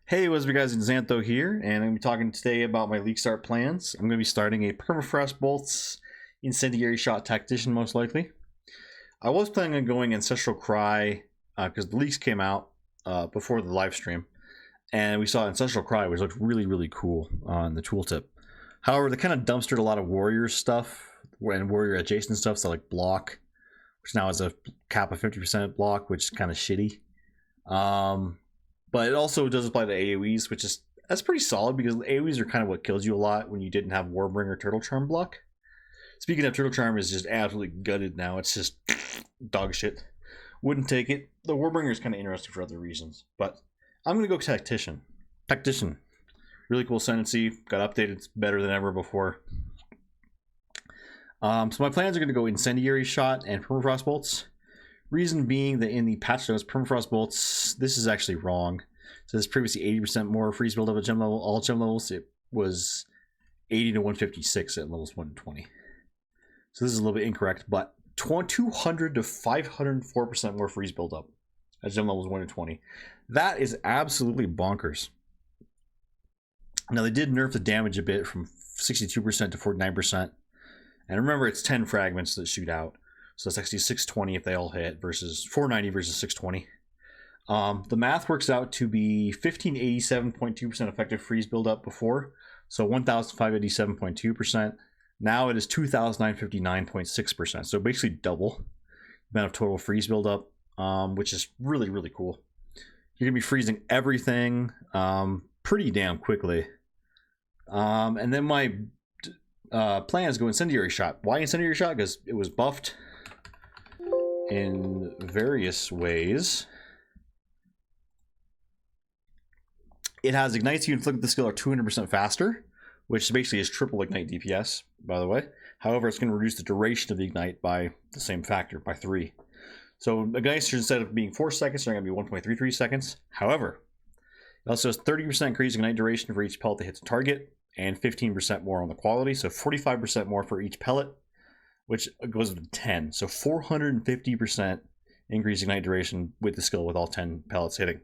Hey, what's up, guys? It's Xantho here, and I'm going to be talking today about my Leaguestart plans. I'm going to be starting a Permafrost Bolts Incendiary Shot Tactician, most likely. I was planning on going Ancestral Cry because the leaks came out before the live stream, and we saw Ancestral Cry, which looked really, really cool on the tooltip. However, they kind of dumpstered a lot of Warrior stuff and Warrior adjacent stuff, so like block, which now has a cap of 50% block, which is kind of shitty. But it also does apply to AoEs, that's pretty solid because AoEs are kind of what kills you a lot when you didn't have Warbringer Turtle Charm block. Speaking of, Turtle Charm is just absolutely gutted now. It's just dog shit. Wouldn't take it. The Warbringer is kind of interesting for other reasons, but I'm gonna go Tactician. Tactician, really cool ascendancy. Got updated. It's better than ever before. So my plans are gonna go Incendiary Shot and Permafrost Bolts. Reason being that in the patch notes, Permafrost Bolts, this is actually wrong. So this previously 80% more freeze build up at gem level, all gem levels. It was 80 to 156 at levels 1 to 20. So this is a little bit incorrect, but 200 to 504% more freeze build up at gem levels 1 to 20. That is absolutely bonkers. Now they did nerf the damage a bit from 62% to 49%. And remember, it's 10 fragments that shoot out. So that's actually 620 if they all hit versus 490 versus 620. The math works out to be 1587.2% effective freeze buildup before, so 1587.2%. Now it is 2959.6%, so basically double the amount of total freeze buildup, which is really, really cool. You're gonna be freezing everything pretty damn quickly. And then my plans go Incendiary Shot. Why Incendiary Shot? Because it was buffed in various ways. It has ignites you inflict the skill are 200% faster, which basically is triple ignite DPS, by the way. However, it's going to reduce the duration of the ignite by the same factor, by 3. So ignites, instead of being 4 seconds, they're going to be 1.33 seconds. However, it also has 30% increased ignite duration for each pellet that hits a target, and 15% more on the quality, so 45% more for each pellet, which goes to 10. So 450% increase ignite duration with the skill with all 10 pellets hitting.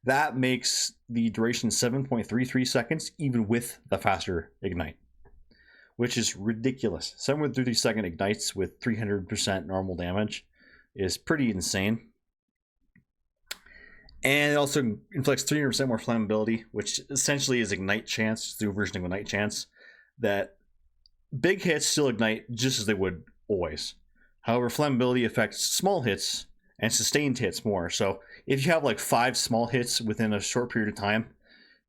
That makes the duration 7.33 seconds, even with the faster ignite, which is ridiculous. 7.33 second ignites with 300% normal damage is pretty insane. And it also inflicts 300% more flammability, which essentially is ignite chance, through version of ignite chance, that big hits still ignite just as they would always. However, flammability affects small hits and sustained hits more. So if you have like 5 small hits within a short period of time,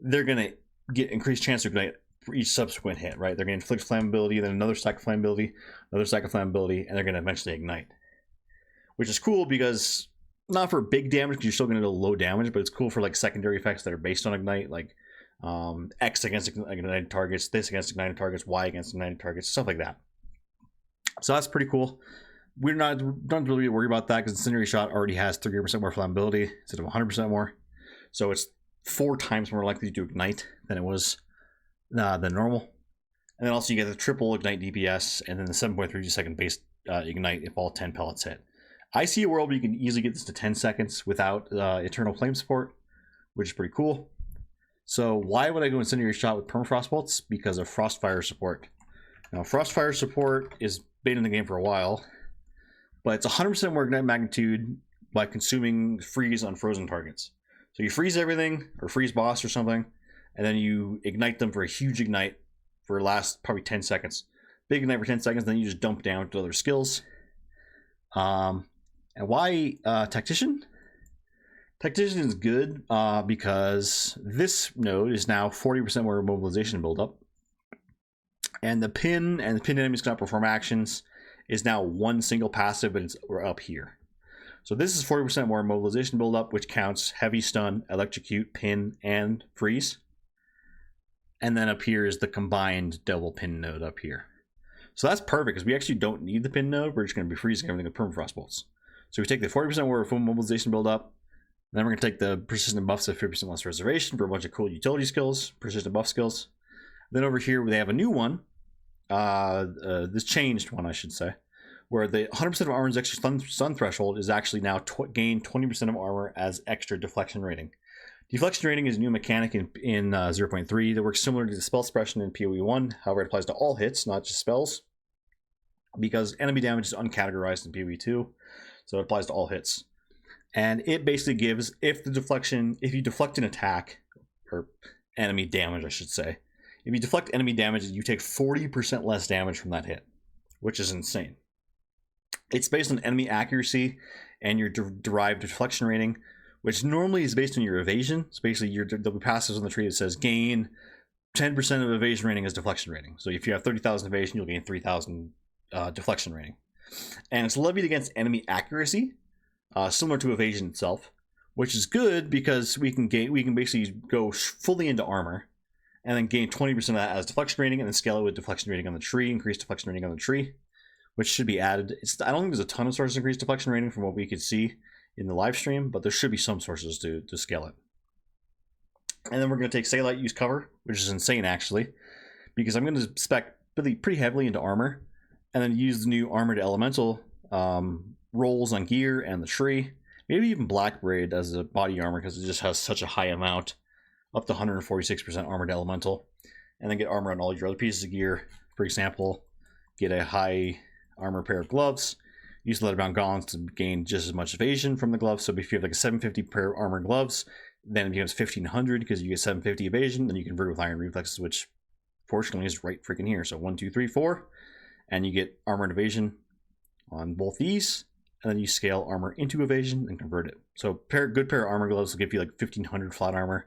they're going to get increased chance to ignite for each subsequent hit, right? They're going to inflict flammability, then another stack of flammability, another stack of flammability, and they're going to eventually ignite. Which is cool because, not for big damage, because you're still going to do low damage, but it's cool for like secondary effects that are based on ignite, like X against ignited targets, this against ignited targets, Y against ignited targets, stuff like that. So that's pretty cool. We're don't really worry about that because Incendiary Shot already has 30% more flammability instead of 100% more. So it's 4 times more likely to ignite than it was than normal. And then also you get the triple ignite DPS and then the 7.32 second base ignite if all 10 pellets hit. I see a world where you can easily get this to 10 seconds without Eternal Flame support, which is pretty cool. So why would I go Incendiary Shot with Permafrost Bolts? Because of Frostfire support. Now, Frostfire support is been in the game for a while, but it's 100% more ignite magnitude by consuming freeze on frozen targets. So you freeze everything, or freeze boss or something, and then you ignite them for a huge ignite for the last probably 10 seconds. Big ignite for 10 seconds, then you just dump down to other skills. And why Tactician? Tactician is good because this node is now 40% more mobilization buildup. And the pin enemies cannot perform actions is now 1 single passive, but it's up here. So this is 40% more mobilization buildup, which counts heavy stun, electrocute, pin, and freeze. And then up here is the combined double pin node up here. So that's perfect because we actually don't need the pin node. We're just going to be freezing everything with Permafrost Bolts. So we take the 40% more full mobilization buildup. Then we're going to take the persistent buffs of 50% less reservation for a bunch of cool utility skills, persistent buff skills. Then over here they have a new one. This changed one, I should say, where the 100% of armor's extra stun threshold is actually now gain 20% of armor as extra deflection rating. Deflection rating is a new mechanic in 0.3 that works similar to the spell suppression in PoE 1. However, it applies to all hits, not just spells, because enemy damage is uncategorized in PoE 2, so it applies to all hits. And it basically gives, if you deflect an attack, or enemy damage, I should say, if you deflect enemy damage, you take 40% less damage from that hit, which is insane. It's based on enemy accuracy and your derived deflection rating, which normally is based on your evasion. So basically, there'll be passives on the tree that says gain 10% of evasion rating as deflection rating. So if you have 30,000 evasion, you'll gain 3,000 deflection rating. And it's levied against enemy accuracy, similar to evasion itself, which is good because we can basically go fully into armor and then gain 20% of that as deflection rating, and then scale it with deflection rating on the tree, increase deflection rating on the tree, which should be added. I don't think there's a ton of sources to increase deflection rating from what we could see in the live stream, but there should be some sources to scale it. And then we're going to take Saylight, use cover, which is insane actually, because I'm going to spec pretty heavily into armor, and then use the new armored elemental rolls on gear and the tree. Maybe even Black Braid as a body armor because it just has such a high amount, up to 146% armored elemental, and then get armor on all your other pieces of gear. For example, get a high armor pair of gloves, use Letterbound Gaunts to gain just as much evasion from the gloves. So if you have like a 750 pair of armor gloves, then it becomes 1500 because you get 750 evasion, then you convert with iron reflexes, which fortunately is right freaking here. So 1, 2, 3, 4, and you get armor and evasion on both these, and then you scale armor into evasion and convert it. So good pair of armor gloves will give you like 1500 flat armor.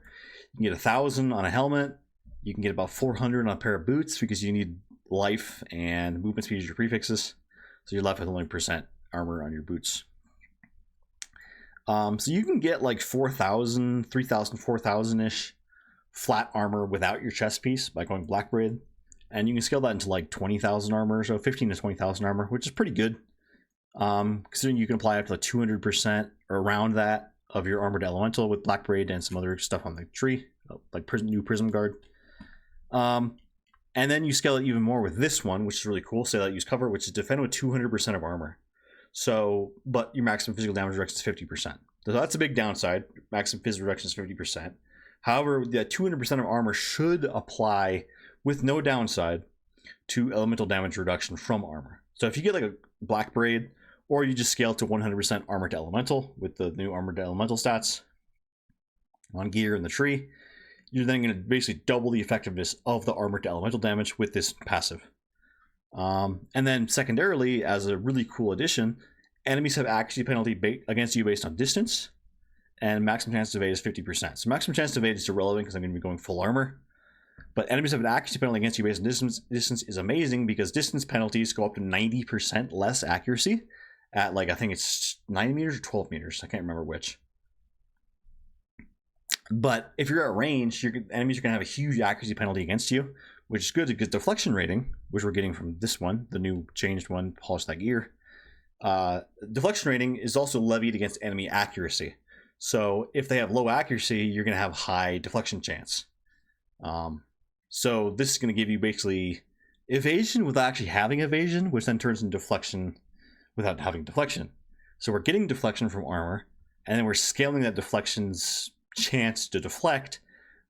You can get 1000 on a helmet. You can get about 400 on a pair of boots because you need life and movement speed as your prefixes. So you're left with only % armor on your boots. So you can get like 4,000, 3,000, 4,000-ish flat armor without your chest piece by going Black Braid. And you can scale that into like 20,000 armor, so 15 to 20,000 armor, which is pretty good. Considering you can apply up to 200% or around that of your armored elemental with Black Braid and some other stuff on the tree, like new Prism Guard. And then you scale it even more with this one, which is really cool. Say that use cover, which is defend with 200% of armor. So, but your maximum physical damage reduction is 50%. So that's a big downside. Maximum physical reduction is 50%. However, that 200% of armor should apply with no downside to elemental damage reduction from armor. So if you get like a Black Braid, or you just scale to 100% armor to elemental with the new armor to elemental stats on gear in the tree, you're then going to basically double the effectiveness of the armor to elemental damage with this passive. And then secondarily, as a really cool addition, enemies have accuracy penalty against you based on distance, and maximum chance to evade is 50%. So maximum chance to evade is irrelevant because I'm going to be going full armor. But enemies have an accuracy penalty against you based on distance. Distance is amazing because distance penalties go up to 90% less accuracy at, like, I think it's 9 meters or 12 meters. I can't remember which. But if you're at range, enemies are going to have a huge accuracy penalty against you, which is good because deflection rating, which we're getting from this one, the new changed one, Polish That Gear, deflection rating is also levied against enemy accuracy. So if they have low accuracy, you're going to have high deflection chance. So this is going to give you basically evasion without actually having evasion, which then turns into deflection without having deflection. So we're getting deflection from armor, and then we're scaling that deflection's chance to deflect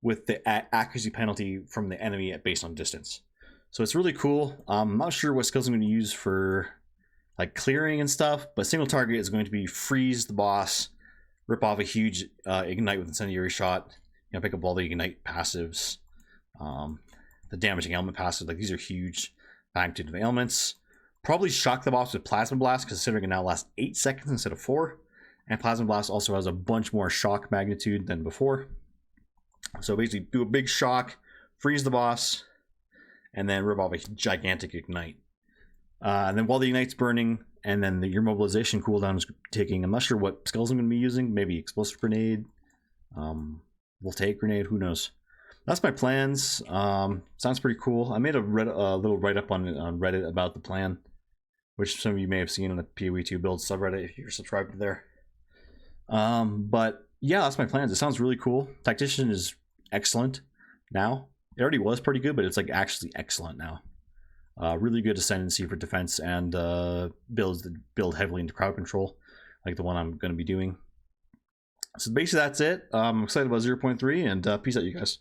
with the accuracy penalty from the enemy based on distance. So it's really cool. I'm not sure what skills I'm going to use for like clearing and stuff, but single target is going to be freeze the boss, rip off a huge ignite with incendiary shot, pick up all the ignite passives, the damaging element passive. Like, these are huge magnitude of ailments. Probably shock the boss with plasma blast, considering it now lasts 8 seconds instead of 4, and plasma blast also has a bunch more shock magnitude than before. So basically do a big shock, freeze the boss, and then rip off a gigantic ignite. And then while the ignite's burning, and then your mobilization cooldown is taking, I'm not sure what skills I'm going to be using, maybe explosive grenade, voltaic grenade, who knows. That's my plans. Sounds pretty cool. I made a little write-up on Reddit about the plan, which some of you may have seen on the PoE2 build subreddit if you're subscribed to there. But yeah, that's my plans. It sounds really cool. Tactician is excellent now. It already was pretty good, but it's like actually excellent now. Really good ascendancy for defense and builds that build heavily into crowd control, like the one I'm going to be doing. So basically that's it. I'm excited about 0.3, and peace out, you guys.